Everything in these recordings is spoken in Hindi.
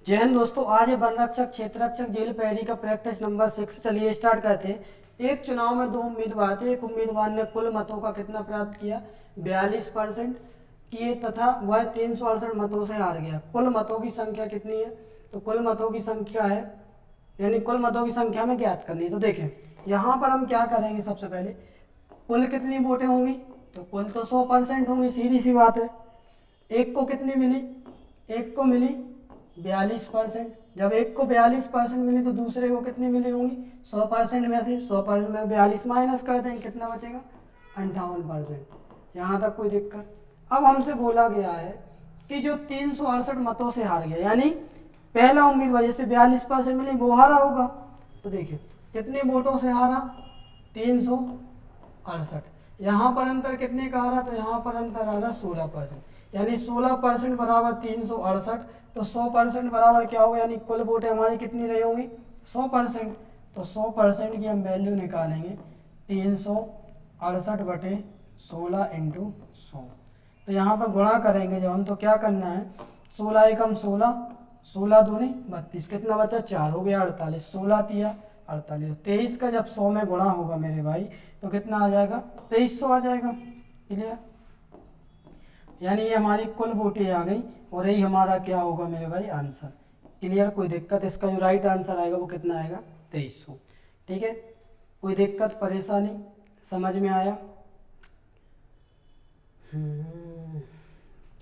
जय हिंद दोस्तों। आज है वन रक्षक क्षेत्र रक्षक जेल पैरी का प्रैक्टिस नंबर 6। चलिए स्टार्ट करते हैं। एक चुनाव में दो उम्मीदवार थे। एक उम्मीदवार ने कुल मतों का कितना प्राप्त किया, 42% किए तथा वह 368 मतों से हार गया। कुल मतों की संख्या कितनी है? तो कुल मतों की संख्या है, यानी कुल मतों की संख्या में ज्ञात करनी है। तो देखें यहाँ पर हम क्या करेंगे, सबसे पहले कुल कितनी वोटें होंगी, तो कुल तो 100% होंगी, सीधी सी बात है। एक को कितनी मिली, एक को मिली 42%। जब एक को 42% मिली तो दूसरे को कितनी मिली होंगी, 100% में से 100% में 42 माइनस कर देंगे, कितना बचेगा 58%। यहाँ तक कोई दिक्कत? अब हमसे बोला गया है कि जो 368 मतों से हार गया, यानी पहला उम्मीदवार जैसे 42% मिली वो हारा होगा। तो देखिए कितने वोटों से हारा, 368। यहाँ पर अंतर कितने का आ रहा, तो यहाँ पर अंतर आ रहा 16%, यानी 16% बराबर 368। तो 100% बराबर क्या होगा, यानी कुल वोटें हमारी कितनी रही होंगी 100%। तो 100% की हम वैल्यू निकालेंगे 368 बटे 16 इंटू 100। तो यहाँ पर गुणा करेंगे जब हम, तो क्या करना है, 16 एकम 16, 16 दूनी 32, कितना बचा 4, हो गया 48, 16 तिया 48। 23 का जब 100 में गुणा होगा मेरे भाई तो कितना आ जाएगा, 2300 आ जाएगा। क्लियर? यानी ये हमारी कुल वोटें आ गई और यही हमारा क्या होगा मेरे भाई आंसर। क्लियर? कोई दिक्कत? इसका जो राइट आंसर आएगा वो कितना आएगा, 2300। ठीक है, कोई दिक्कत परेशानी समझ में आया?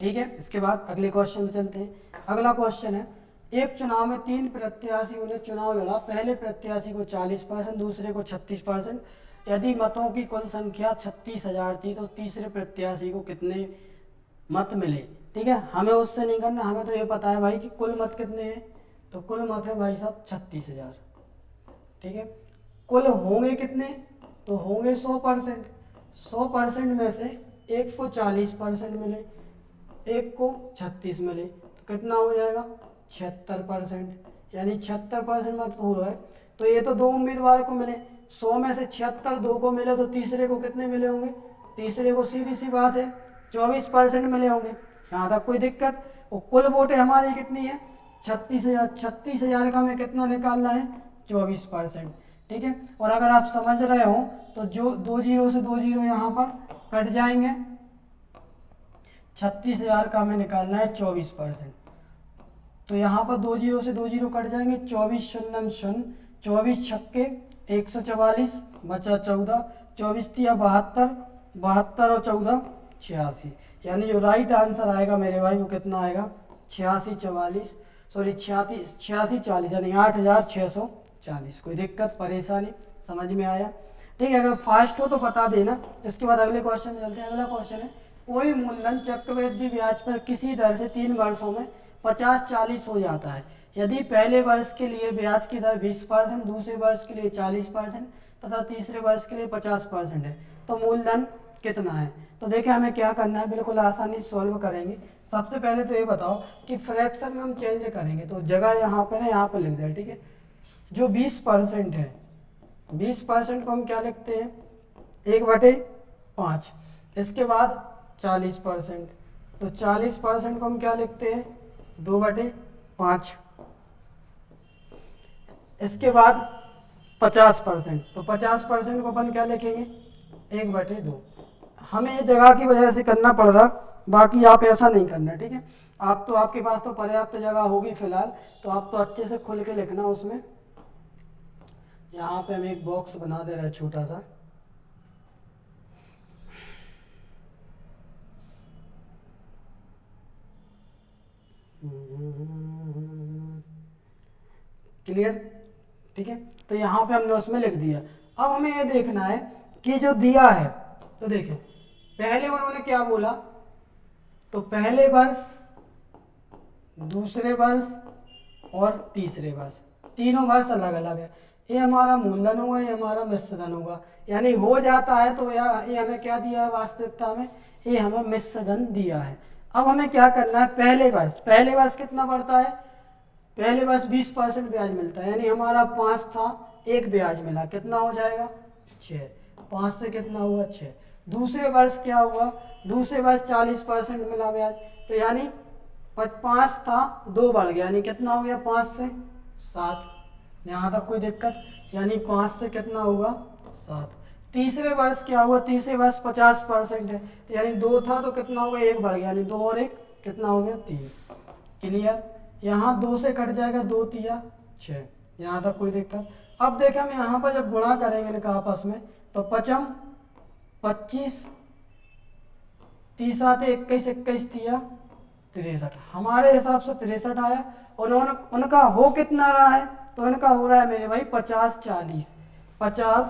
ठीक है, इसके बाद अगले क्वेश्चन पे चलते हैं। अगला क्वेश्चन है, एक चुनाव में 3 प्रत्याशियों ने चुनाव लड़ा। पहले प्रत्याशी को 40%, दूसरे को 36%। यदि मतों की कुल संख्या 36,000 थी तो तीसरे प्रत्याशी को कितने मत मिले? ठीक है, हमें उससे नहीं करना, हमें तो ये पता है भाई कि कुल मत कितने हैं। तो कुल मत है भाई साहब 36,000। ठीक है, कुल होंगे कितने, तो होंगे 100%। 100% में से एक को 40% मिले, एक को 36 मिले, तो कितना हो जाएगा 76%। यानी 76% मत हो रहा है। तो ये तो दो उम्मीदवार को मिले, 100 में से 76 दो को मिले, तो तीसरे को कितने मिले होंगे, तीसरे को सीधी सी बात है 24% मिले होंगे। यहाँ तक कोई दिक्कत? और कुल वोटें हमारी कितनी है 36,000। 36,000 का हमें कितना निकालना है, 24%। ठीक है, और अगर आप समझ रहे हो तो जो 2 जीरो से 2 जीरो यहाँ पर कट जाएंगे। 36,000 का हमें निकालना है 24%। तो यहाँ पर 2 जीरो से 2 जीरो कट जाएंगे, 24 शून्य शून्य, 24 छक्के 144, बचा 14, 24 तिया 72, 72 और 14 86। यानी जो राइट आंसर आएगा मेरे भाई वो कितना आएगा, 86 40, यानी 8,640। कोई दिक्कत परेशानी समझ में आया? ठीक है, अगर फास्ट हो तो बता देना। इसके बाद अगले क्वेश्चन चलते हैं। अगला क्वेश्चन है, कोई मूलधन चक्रवृद्धि ब्याज पर किसी दर से 3 वर्षों में 50-40 हो जाता है। यदि पहले वर्ष के लिए ब्याज की दर 20%, दूसरे वर्ष के लिए 40% तथा तीसरे वर्ष के लिए 50% है, तो मूलधन कितना है? तो देखिए हमें क्या करना है, बिल्कुल आसानी से सॉल्व करेंगे। सबसे पहले तो ये बताओ कि फ्रैक्शन में हम चेंज करेंगे, तो जगह यहाँ पे ना, यहाँ पे लिख दें। ठीक है, जो 20% है, 20% को हम क्या लिखते हैं, 1/5। इसके बाद 40%, तो 40% को हम क्या लिखते हैं, 2/5। इसके बाद 50%, तो 50% को अपन क्या लिखेंगे, 1/2। हमें ये जगह की वजह से करना पड़ रहा, बाकी आप ऐसा नहीं करना। ठीक है, आप तो, आपके पास तो पर्याप्त जगह होगी फिलहाल, तो आप तो अच्छे से खुल के लिखना उसमें। यहाँ पे हम एक बॉक्स बना दे रहे हैं छोटा सा। क्लियर? ठीक है, तो यहाँ पे हमने उसमें लिख दिया। अब हमें ये देखना है कि जो दिया है, तो देखिए पहले उन्होंने क्या बोला, तो पहले वर्ष, दूसरे वर्ष और तीसरे वर्ष, तीनों वर्ष अलग अलग है। ये हमारा मूलधन होगा, ये हमारा मिश्र धन होगा। यानी हो जाता है तो ये हमें क्या दिया है वास्तविकता में, ये हमें मिश्र धन दिया है। अब हमें क्या करना है, पहले वर्ष, पहले वर्ष कितना बढ़ता है, पहले वर्ष 20% ब्याज मिलता है, यानी हमारा 5 था, एक ब्याज मिला, कितना हो जाएगा 6, 5 से कितना हुआ 6। दूसरे वर्ष क्या हुआ, दूसरे वर्ष 40% मिला ब्याज, तो यानी 5 था, 2 बढ़ गया, यानी कितना हो गया 5 से 7। यहाँ तक कोई दिक्कत, यानी 5 से कितना होगा 7। तीसरे वर्ष क्या हुआ, तीसरे वर्ष 50% है, तो यानी 2 था तो कितना होगा 1 बढ़ गया, यानी 2 और 1 कितना हो गया 3। क्लियर। यहाँ 2 से कट जाएगा, 2 तिया 6, यहाँ तक कोई दिक्कत। अब देखें हम यहाँ पर जब गुणा करेंगे इनका आपस में, तो 5 25, 30 आते 21, 21 तिया 63, हमारे हिसाब से 63 आया। उन्होंने उनका हो कितना रहा है, तो इनका हो रहा है मेरे भाई 50 40, 50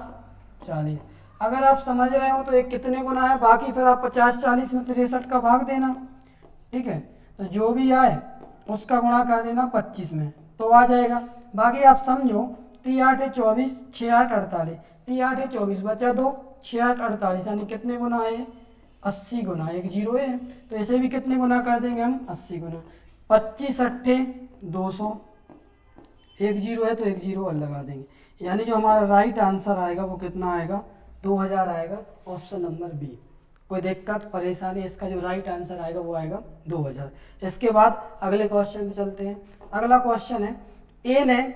40। अगर आप समझ रहे हो तो एक कितने गुना है, बाकी फिर आप 50 40 में 63 का भाग देना, ठीक है। तो जो भी आए उसका गुणा कर देना 25 में, तो आ जाएगा। बाकी आप समझो, 3 8 24, 6 8 48, 3 8 24 बचा 2, 6 8 48, यानी कितने गुना है 80 गुना, एक जीरो है, तो इसे भी कितने गुना कर देंगे हम 80 गुना। 25 अट्ठे 200, एक जीरो है तो एक जीरो और लगा देंगे, यानी जो हमारा राइट आंसर आएगा वो कितना आएगा 2000 आएगा, ऑप्शन नंबर बी। कोई दिक्कत परेशानी, इसका जो राइट आंसर आएगा वो आएगा 2000। इसके बाद अगले क्वेश्चन पे चलते हैं। अगला क्वेश्चन है, ए ने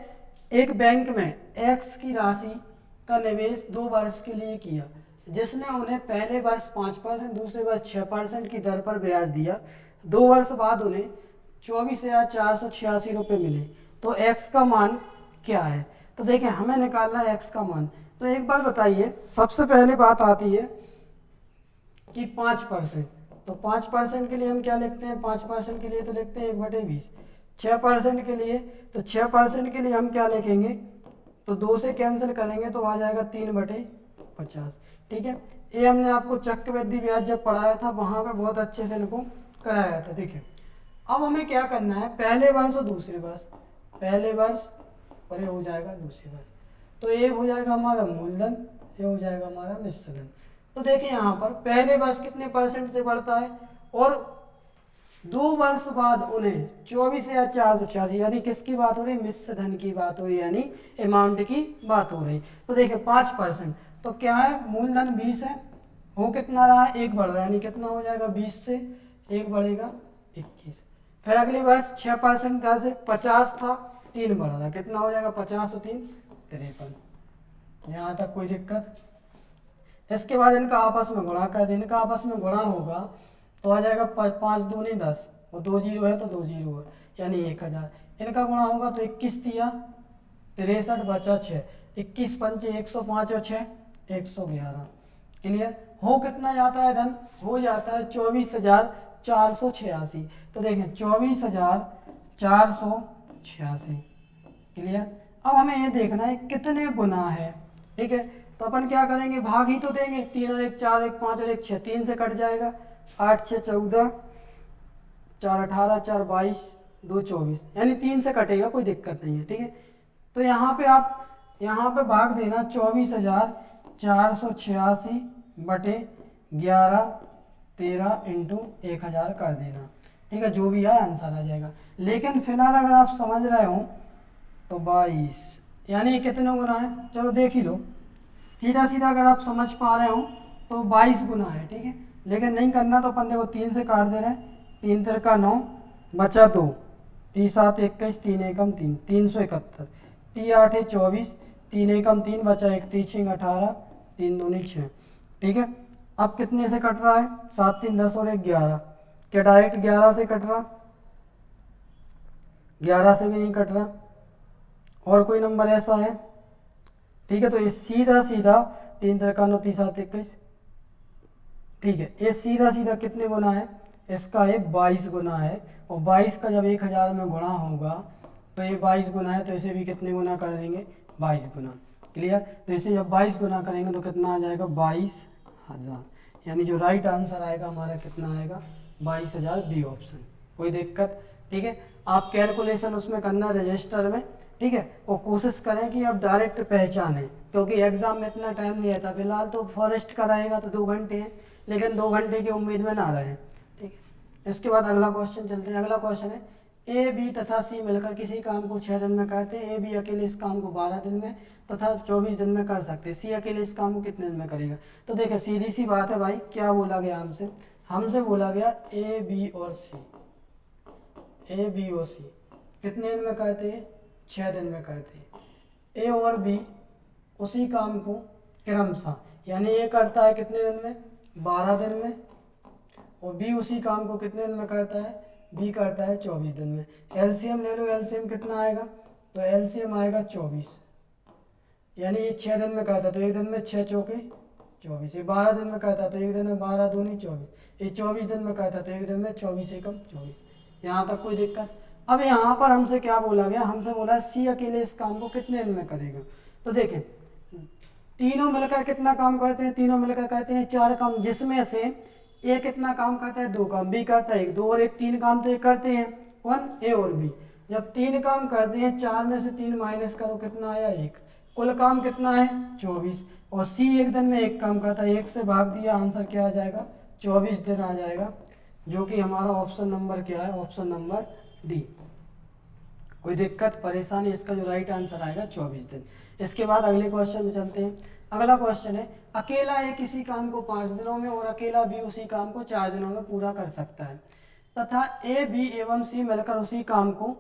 एक बैंक में एक्स की राशि का निवेश 2 वर्ष के लिए किया, जिसने उन्हें पहले वर्ष 5%, दूसरे वर्ष 6% की दर पर ब्याज दिया। 2 वर्ष बाद उन्हें 24,486 रुपये मिले, तो एक्स का मान क्या है। तो देखें हमें निकालना है एक्स का मान। तो एक बार बताइए, सबसे पहले बात आती है कि 5%, तो 5% के लिए हम क्या लिखते हैं, 5% के लिए तो लिखते हैं 1/20। 6% के लिए, तो 6% के लिए हम क्या लिखेंगे, तो 2 से कैंसिल करेंगे तो आ जाएगा 3/50, ठीक है। ये हमने आपको चक्रवृद्धि ब्याज जब पढ़ाया था वहाँ पे बहुत अच्छे से इनको कराया था। देखिए अब हमें क्या करना है, पहले वर्ष और दूसरे वर्ष, पहले वर्ष और ये हो जाएगा दूसरे वर्ष, तो ये हो जाएगा हमारा मूलधन, ये हो जाएगा हमारा मिश्रधन। तो देखिए यहाँ पर पहले वर्ष कितने परसेंट से बढ़ता है, और 2 वर्ष बाद उन्हें 24,486, यानी किसकी बात हो रही, मिश्रधन की बात हो रही, यानी अमाउंट की बात हो रही। तो देखिए 5%, तो क्या है मूलधन 20 है, हो कितना रहा है 1 बढ़ रहा है, यानी कितना हो जाएगा 20 से 1 बढ़ेगा 21। फिर अगली वर्ष 6% का से 50 था, 3 बढ़ रहा है, कितना हो जाएगा 50 और 3 53। यहाँ तक कोई दिक्कत। इसके बाद इनका आपस में गुणा कर देने, इनका आपस में गुणा होगा तो आ जाएगा 5 दूनी 10, और 2 जीरो है तो 2 जीरो है, यानी 1000। इनका गुणा होगा तो 21 तिया 63 बचा 6, 21 पंचे 105 और 6 111। क्लियर। हो कितना जाता है धन, हो जाता है 24,486। तो देखें 24,486। क्लियर। अब हमें ये देखना है कितने गुना है, ठीक है। तो अपन क्या करेंगे, भाग ही तो देंगे, 3 और 1 4, 1 5 और 1 6, 3 से कट जाएगा, 8 6 14, 4 18, 4 22, 2 24, यानी 3 से कटेगा, कोई दिक्कत नहीं है, ठीक है। तो यहाँ पे आप यहाँ पे भाग देना 24,486 बटे 11 13 इंटू 1000 कर देना, ठीक है। जो भी आए आंसर आ जाएगा। लेकिन फिलहाल अगर आप समझ रहे हो तो 22, यानी कितने गुना है, चलो देख ही लो। सीधा सीधा अगर आप समझ पा रहे हो तो 22 गुना है, ठीक है। लेकिन नहीं करना तो अपन देखो 3 से काट दे रहे हैं, 3 3 9 बचा 2, 3 7 21, 3 एकम 3, 371, 3 8 24, 3 एकम 3 बचा 1, 3 6 18, 3 दूनी 6, ठीक है। अब कितने से कट रहा है, 7 3 10 और 1 11, क्या डायरेक्ट 11 से कट रहा, 11 से भी नहीं कट रहा, और कोई नंबर ऐसा है, ठीक है। तो ये सीधा सीधा 3 3 9 3 7 21, ठीक है। ये सीधा सीधा कितने गुना है, इसका ये 22 गुना है, और 22 का जब 1000 में गुणा होगा तो ये 22 गुना है, तो इसे भी कितने गुना कर देंगे 22 गुना। क्लियर। तो इसे जब 22 गुना करेंगे तो कितना आ जाएगा 22,000, यानी जो राइट आंसर आएगा हमारा कितना आएगा 22,000, बी ऑप्शन। कोई दिक्कत, ठीक है। आप कैलकुलेशन उसमें करना रजिस्टर में, ठीक है, और कोशिश करें कि आप डायरेक्ट पहचानें, क्योंकि एग्जाम में इतना टाइम नहीं रहता। फिलहाल तो फॉरेस्ट कराएगा तो 2 घंटे हैं, लेकिन 2 घंटे की उम्मीद में ना रहें, ठीक है। इसके बाद अगला क्वेश्चन चलते हैं। अगला क्वेश्चन है, ए बी तथा सी मिलकर किसी काम को 6 दिन में करते हैं। ए बी अकेले इस काम को 12 दिन में तथा 24 दिन में कर सकते हैं। सी अकेले इस काम को कितने दिन में करेगा। तो देखिए सीधी सी बात है भाई, क्या बोला गया हमसे बोला गया ए बी और सी, ए बी ओ सी कितने दिन में करते हैं? 6 दिन में करते हैं। ए और बी उसी काम को क्रमशः, यानी ए करता है कितने दिन में? 12 दिन में, और बी उसी काम को कितने दिन में करता है? बी करता है 24 दिन में। एलसीएम ले लो, एलसीएम कितना आएगा? तो एलसीएम आएगा 24, यानी ये 6 दिन में करता है तो एक दिन में 6 चौके 24, ये 12 दिन में करता है तो एक दिन में 12 दूनी 24, ये 24 दिन में करता है तो एक दिन में 24 एकम 24। यहाँ तक कोई दिक्कत? अब यहाँ पर हमसे क्या बोला गया? हमसे बोला सी अकेले इस काम को कितने दिन में करेगा। तो देखें तीनों मिलकर कितना काम करते हैं? तीनों मिलकर करते हैं 4 काम, जिसमें से ए कितना काम करता है? 2 काम, बी करता है 1, 2 और 1 3 काम तो ये करते हैं, कौन? ए और बी। जब 3 काम करते हैं 4 में से 3 माइनस करो कितना आया? 1। कुल काम कितना है? 24। और सी एक दिन में 1 काम करता है, 1 से भाग दिया, आंसर क्या आ जाएगा? 24 दिन आ जाएगा, जो कि हमारा ऑप्शन नंबर क्या है? Option number D. कोई दिक्कत परेशानी? इसका जो राइट आंसर आएगा 24 दिन। इसके बाद अगले क्वेश्चन में चलते हैं। अगला क्वेश्चन है अकेला ए किसी काम को 5 दिनों में और अकेला बी उसी काम को 4 दिनों में पूरा कर सकता है, तथा ए बी एवं सी मिलकर उसी काम को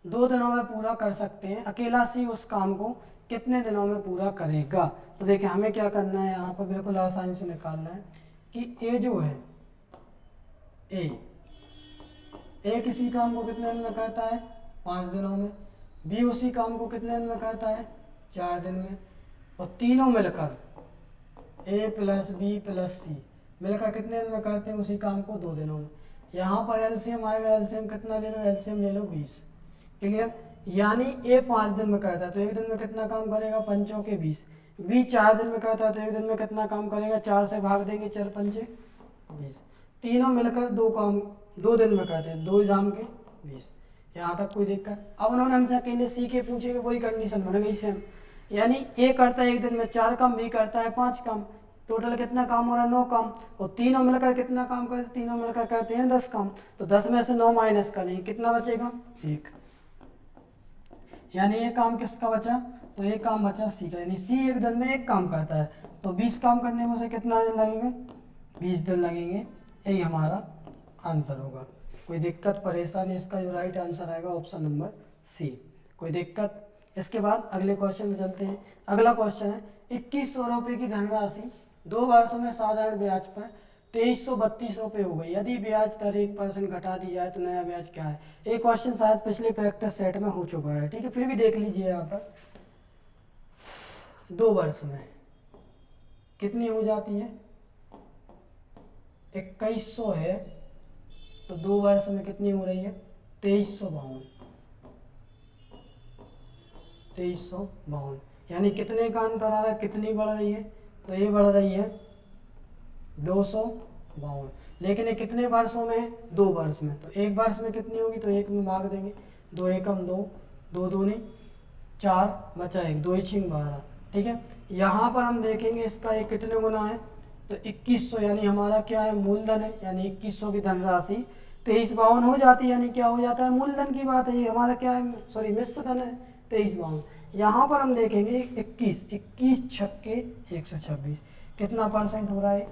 2 दिनों में पूरा कर सकते हैं। अकेला सी उस काम को कितने दिनों में पूरा करेगा? तो देखिए हमें क्या करना है यहाँ पर, बिल्कुल आसानी से निकालना है कि ए जो है ए किसी काम को कितने दिन में करता है? 5 दिनों में। बी उसी काम को कितने दिन में करता है? 4 दिन में। और तीनों मिलकर ए प्लस बी प्लस सी मिलकर कितने दिन में करते हैं? उसी काम को 2 दिनों में। यहाँ पर एलसीएम आएगा, एलसीएम कितना ले लो? एलसीएम ले लो 20। क्लियर? यानी ए 5 दिन में करता है तो एक दिन में कितना काम करेगा? 5 चौके 20। बी 4 दिन में करता है तो एक दिन में कितना काम करेगा? 4 से भाग देंगे, 4 पंचे 20। तीनों मिलकर 2 काम 2 दिन में करते हैं, 2 जाम के 20। यहाँ तक कोई दिक्कत? अब उन्होंने हमसे अकेले सी के पूछे कि वही कंडीशन बन गई सेम, यानी ए करता है एक दिन में 4 काम, बी करता है 5 काम, टोटल कितना काम हो रहा है? 9 काम। और तीनों मिलकर कितना काम करते हैं? तीनों मिलकर करते हैं 10 काम। तो 10 में से 9 माइनस करेंगे, कितना बचेगा? 1। यानी ये काम किसका बचा? तो ये काम बचा सी का, यानी सी एक दिन में 1 काम करता है तो 20 काम करने में उसे कितना दिन लगेंगे? 20 दिन लगेंगे। यही हमारा आंसर होगा। कोई दिक्कत परेशानी? इसका जो राइट आंसर आएगा ऑप्शन नंबर सी। कोई दिक्कत? इसके बाद अगले क्वेश्चन में चलते हैं। अगला क्वेश्चन है 2100 रुपये की धनराशि 2 वर्षों में साधारण ब्याज पर 2332 रुपये हो गई। यदि ब्याज दर 1% घटा दी जाए तो नया ब्याज क्या है? एक क्वेश्चन शायद पिछले प्रैक्टिस सेट में हो चुका है, ठीक है, फिर भी देख लीजिए। यहाँ पर 2 वर्ष में कितनी हो जाती है? 2100 है तो 2 वर्ष में कितनी हो रही है? 2352। 2352 यानी कितने का अंतर आ रहा है? कितनी बढ़ रही है? तो ये बढ़ रही है 252। लेकिन ये कितने वर्षों में है? 2 वर्ष में। तो 1 वर्ष में कितनी होगी? तो 1 में भाग देंगे, 2 एकम 2, 2 दूनी 4, बचा 1, 2 6 12। ठीक है, यहाँ पर हम देखेंगे इसका एक कितने गुना है? तो 2100, यानी हमारा क्या है? मूलधन है, यानी 2100 की धनराशि 2352 हो जाती है, यानी क्या हो जाता है? मूलधन की बात है, ये हमारा क्या है? सॉरी मिश्र धन है 2352। यहाँ पर हम देखेंगे 21 छक्के 126 कितना परसेंट हो रहा है?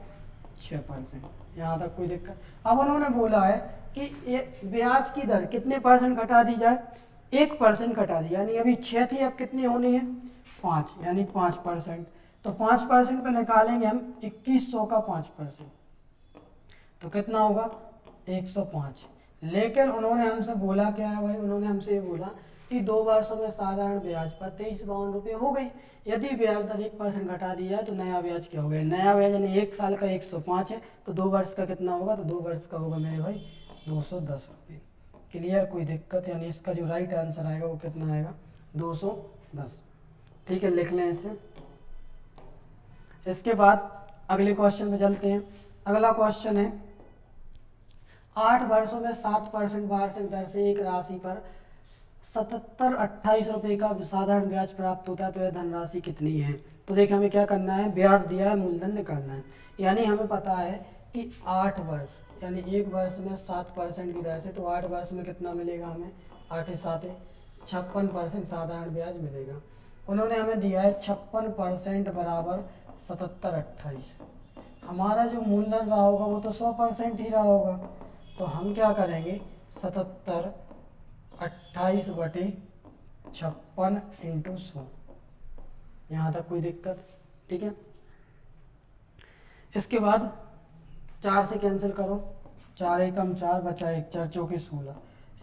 6%। यहाँ तक कोई दिक्कत? अब उन्होंने बोला है कि ब्याज की दर कितने परसेंट घटा दी जाए? 1% घटा दी, यानी अभी 6 थी, अब कितनी होनी है? 5, यानी 5%। तो 5% पे निकालेंगे हम 2100 का 5%, तो कितना होगा? 105। लेकिन उन्होंने हमसे बोला क्या है भाई? उन्होंने हमसे ये बोला कि 2 वर्षों में साधारण ब्याज पर 2352 रुपये हो गई। यदि ब्याज दर 1% घटा दिया है तो नया ब्याज क्या हो गया? नया ब्याज यानी 1 साल का 105 है, तो 2 वर्ष का कितना होगा? तो 2 वर्ष का होगा मेरे भाई 210 रुपये। क्लियर? कोई दिक्कत? यानी इसका जो राइट आंसर आएगा वो कितना आएगा? 210। ठीक है, लिख लें इसे। इसके बाद अगले क्वेश्चन में चलते हैं। अगला क्वेश्चन है 8 वर्षों में 7% वार्षिक दर से एक राशि पर 7728 रुपये का साधारण ब्याज प्राप्त होता है, तो यह धनराशि कितनी है? तो देखिए हमें क्या करना है? ब्याज दिया है, मूलधन निकालना है। यानी हमें पता है कि 8 वर्ष, यानी 1 वर्ष में 7% की दर से, तो 8 वर्ष में कितना मिलेगा हमें? 8 7 56% साधारण ब्याज मिलेगा। उन्होंने हमें दिया है 56% बराबर 7728। हमारा जो मूलधन रहा होगा वो तो 100% ही रहा होगा, तो हम क्या करेंगे? 77 28/56 इंटू 100। यहाँ तक कोई दिक्कत? ठीक है। इसके बाद 4 से कैंसिल करो, 4 एकम 4 बचा 1, 4 चौके 16,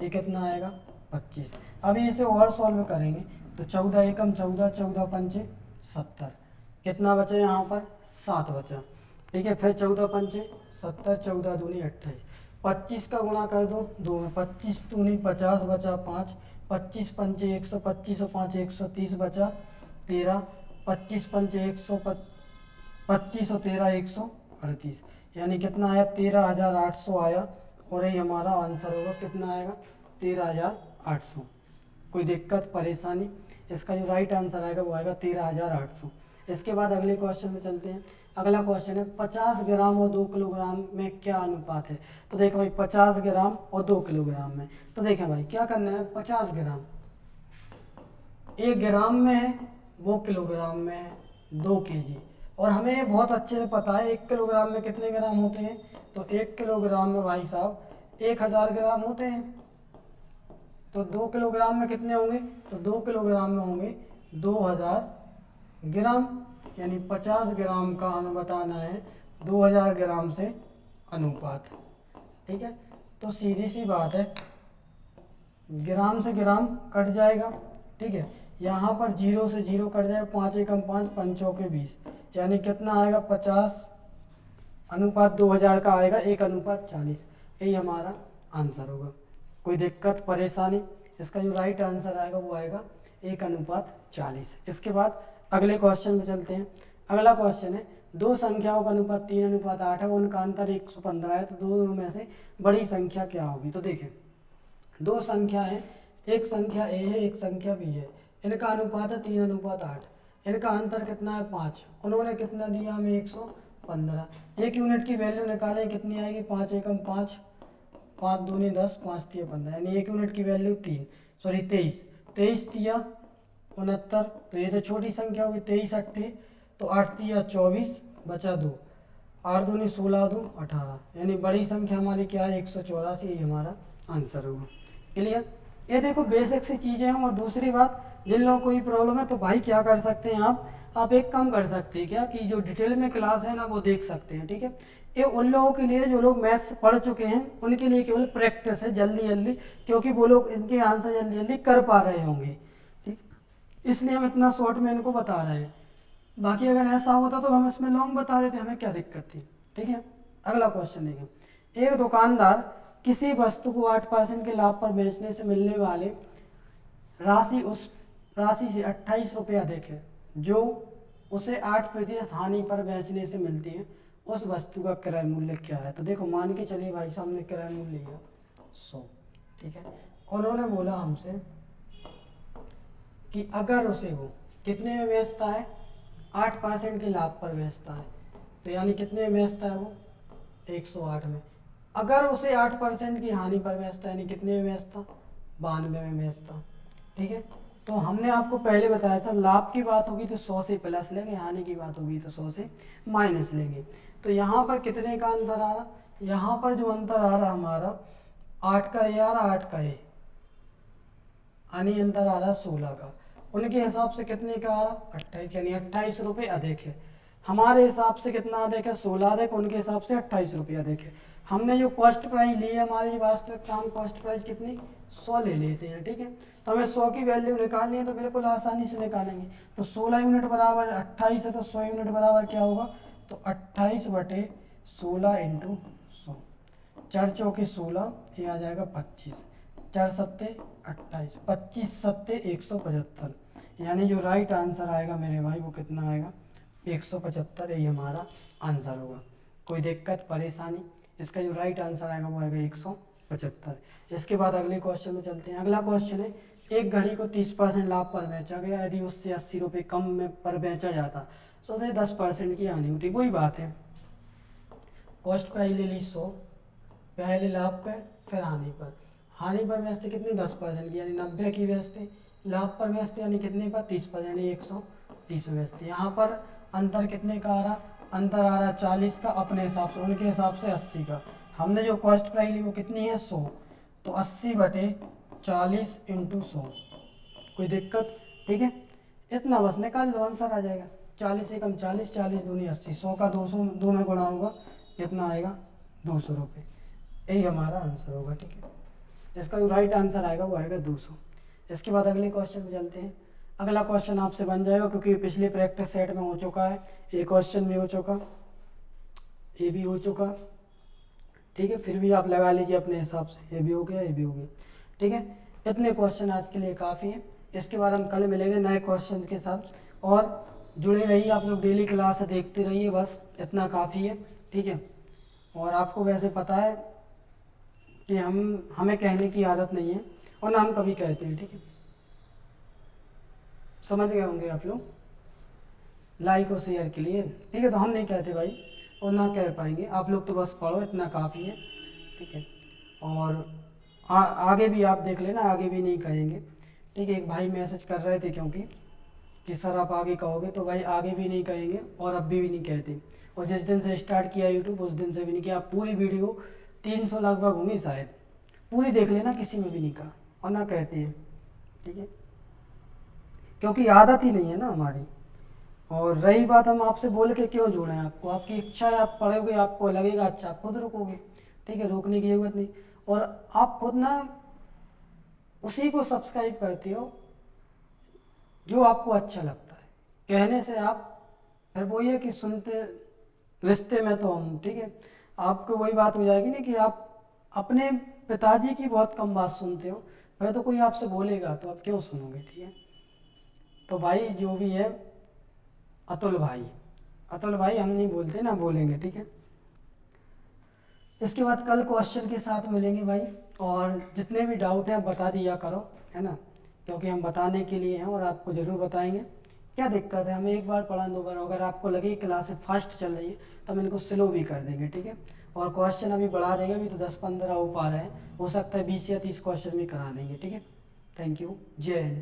ये कितना आएगा 25। अभी इसे और सॉल्व करेंगे तो 14 एकम 14, 14 पंचे 70, कितना बचा यहाँ पर 7 बचा। ठीक है, फिर 14 पंचे 70, 14 दूनी 28, 25 का गुणा कर दो 2 में, 25 दूनी 50 बचा 5, 25 पंचे 100, 25 और 5 130 बचा 13, 25 पंचे 100, 25 और 13 138, यानी कितना आया 13,800 आया। और ये हमारा आंसर होगा, कितना आएगा 13,800। कोई दिक्कत परेशानी? इसका जो राइट आंसर आएगा वो आएगा 13,800। इसके बाद अगले क्वेश्चन में चलते हैं। अगला क्वेश्चन है 50 ग्राम और 2 किलोग्राम में क्या अनुपात है। तो देखो भाई 50 ग्राम और 2 किलोग्राम में, तो देखें भाई क्या करना है, 50 ग्राम 1 ग्राम में है, वो किलोग्राम में है 2 kg। और हमें ये बहुत अच्छे से पता है 1 किलोग्राम में कितने ग्राम होते हैं। तो 1 किलोग्राम में भाई साहब 1000 ग्राम होते हैं। तो 2 किलोग्राम में कितने होंगे, तो 2 किलोग्राम में होंगे 2000 ग्राम, यानी 50 ग्राम का हमें बताना है 2000 ग्राम से अनुपात। ठीक है, तो सीधी सी बात है, ग्राम से ग्राम कट जाएगा। ठीक है, यहाँ पर 0 से 0 कट जाएगा, 5 एकम 5, 5 चौके 20, यानी कितना आएगा 50 अनुपात 2000 का आएगा 1:40। यही हमारा आंसर होगा। कोई दिक्कत परेशानी? इसका जो राइट आंसर आएगा वो आएगा 1:40। इसके बाद अगले क्वेश्चन में चलते हैं। अगला क्वेश्चन है 2 संख्याओं का अनुपात 3:8 है, उनका अंतर 115 है, तो दोनों में से बड़ी संख्या क्या होगी। तो देखें 2 संख्या है, एक संख्या ए है, एक संख्या बी है, इनका अनुपात है 3:8, इनका अंतर कितना है 5, उन्होंने कितना दिया हमें 115। 1 यूनिट की वैल्यू निकालें, कितनी आएगी 5 एकम 5, 5 दूनी 10, 5 तिया 15, यानी 1 यूनिट की वैल्यू 23, 23 तिया 69, तो ये तो छोटी संख्या होगी 23 8, तो 8 तिया 24 बचा 2, 8 दूनी 16 2 18, यानी बड़ी संख्या हमारी क्या है 184। ये हमारा आंसर होगा। क्लियर? ये देखो बेसिक सी चीज़ें हैं। और दूसरी बात, जिन लोगों को कोई प्रॉब्लम है तो भाई क्या कर सकते हैं आप एक काम कर सकते हैं क्या, कि जो डिटेल में क्लास है ना वो देख सकते हैं। ठीक है, ये उन लोगों के लिए जो लोग मैथ्स पढ़ चुके हैं उनके लिए केवल प्रैक्टिस है जल्दी जल्दी, क्योंकि वो लोग इनके आंसर जल्दी जल्दी कर पा रहे होंगे। ठीक, इसलिए हम इतना शॉर्ट में इनको बता रहे हैं। बाकी अगर ऐसा होता तो हम इसमें लॉन्ग बता देते, हमें क्या दिक्कत थी। ठीक है, अगला क्वेश्चन देखें। एक दुकानदार किसी वस्तु को 8% के लाभ पर बेचने से मिलने वाले राशि उस राशि से 28 रुपये अधिक है, जो उसे 8% हानि पर बेचने से मिलती है। उस वस्तु का क्रय मूल्य क्या है। तो देखो मान के चलिए भाई साहब ने क्रय मूल्य लिया 100। ठीक है, उन्होंने बोला हमसे कि अगर उसे वो कितने में बेचता है, 8% के लाभ पर बेचता है, तो यानी कितने में बेचता है वो 108 में। अगर उसे 8% की हानि पर बेचता है, यानी कितने में बेचता 92 में बेचता। ठीक है, तो हमने आपको पहले बताया था लाभ की बात होगी तो 100 से प्लस लेंगे, हानि की बात होगी तो 100 से माइनस लेंगे। तो यहाँ पर कितने का अंतर आ रहा, यहाँ पर जो अंतर आ रहा हमारा 8 का ए आ रहा, 8 का ए, यानी अंतर आ रहा 16 का। उनके हिसाब से कितने का आ रहा 28, यानी 28 रुपये अधिक है। हमारे हिसाब से कितना अधिक है 16 अधिक, उनके हिसाब से 28 रुपये अधिक है। हमने जो कॉस्ट प्राइस ली है हमारी वास्तविक काम कॉस्ट प्राइस कितनी 100 ले लेते हैं। ठीक है, तो हमें 100 की वैल्यू निकालनी है तो बिल्कुल आसानी से निकालेंगे। तो 16 यूनिट बराबर 28 है, तो 100 यूनिट बराबर क्या होगा, तो 28/16 इंटू 100, 4 चौके 16, ये आ जाएगा 25, 4 सत्ते 28, 25 सत्ते 175, यानी जो राइट आंसर आएगा मेरे भाई वो कितना आएगा 175। यही हमारा आंसर होगा। कोई दिक्कत परेशानी? इसका जो राइट आंसर आएगा वो आएगा 175। इसके बाद अगले क्वेश्चन में चलते हैं। अगला क्वेश्चन है एक घड़ी को 30% लाभ पर बेचा गया, यदि उससे 80 रुपये कम में पर बेचा जाता तो उसे 10% की हानि होती। वही बात है, कॉस्ट प्राइस ले ली 100, पहले लाभ पे फिर हानि पर। हानि पर बेचते कितनी 10% की, यानी 90 की बेचते, लाभ पर बेचते यानी कितने पर 30%, यानी 130 में बेचते। यहाँ पर अंतर कितने का आ रहा, अंतर आ रहा 40 का अपने हिसाब से, उनके हिसाब से 80 का। हमने जो कॉस्ट प्राइस ली वो कितनी है 100, तो 80/100 40 × 100, कोई दिक्कत? ठीक है, इतना बस निकाल लो, आंसर आ जाएगा। 40 एकम 40, 40 दूनी 80, 100 का 200 दो में गुणा होगा, कितना आएगा? 200 रुपये। यही हमारा आंसर होगा। ठीक है, इसका जो राइट आंसर आएगा वो आएगा 200। इसके बाद अगले क्वेश्चन में चलते हैं। अगला क्वेश्चन आपसे बन जाएगा क्योंकि पिछले प्रैक्टिस सेट में हो चुका है, ये क्वेश्चन भी हो चुका, ये भी हो चुका। ठीक है, फिर भी आप लगा लीजिए अपने हिसाब से, ये भी हो गया, ये भी हो गया। ठीक है, इतने क्वेश्चन आज के लिए काफ़ी है। इसके बाद हम कल मिलेंगे नए क्वेश्चन के साथ, और जुड़े रहिए आप लोग, डेली क्लास देखते रहिए, बस इतना काफ़ी है। ठीक है, और आपको वैसे पता है कि हमें कहने की आदत नहीं है और ना हम कभी कहते हैं। ठीक है, समझ गए होंगे आप लोग, लाइक और शेयर के लिए। ठीक है, तो हम नहीं कहते भाई और ना कह पाएंगे, आप लोग तो बस पढ़ो, इतना काफ़ी है। ठीक है, और आगे भी आप देख लेना, आगे भी नहीं कहेंगे। ठीक है, एक भाई मैसेज कर रहे थे क्योंकि कि सर आप आगे कहोगे, तो भाई आगे भी नहीं कहेंगे और अब भी नहीं कहते। और जिस दिन से स्टार्ट किया यूट्यूब उस दिन से भी नहीं किया। पूरी वीडियो 300 लगभग होंगी शायद, पूरी देख लेना, किसी में भी नहीं कहा और ना कहते हैं। ठीक है, क्योंकि आदत ही नहीं है ना हमारी। और रही बात, हम आपसे बोल के क्यों जुड़े हैं? आपको आपकी इच्छा है, आप पढ़ोगे, आपको लगेगा अच्छा, आप खुद रुकोगे। ठीक है, रोकने की जरूरत नहीं। और आप खुद ना उसी को सब्सक्राइब करते हो जो आपको अच्छा लगता है। कहने से आप फिर वही है कि सुनते रिश्ते में तो हम। ठीक है, आपको वही बात हो जाएगी ना कि आप अपने पिताजी की बहुत कम बात सुनते हो, फिर तो कोई आपसे बोलेगा तो आप क्यों सुनोगे? ठीक है, तो भाई जो भी है, अतुल भाई, अतुल भाई हम नहीं बोलते ना, बोलेंगे। ठीक है, इसके बाद कल क्वेश्चन के साथ मिलेंगे भाई, और जितने भी डाउट हैं बता दिया करो, है ना, क्योंकि हम बताने के लिए हैं और आपको ज़रूर बताएंगे। क्या दिक्कत है, हमें एक बार पढ़ा, 2 बार, अगर आपको लगे क्लासेस फास्ट चल रही है तो हम इनको स्लो भी कर देंगे। ठीक है, और क्वेश्चन अभी बढ़ा देंगे, अभी तो 10-15 हो पा रहे हैं, हो सकता है 20 या 30 क्वेश्चन भी करा देंगे। ठीक है, थैंक यू, जय हिंद।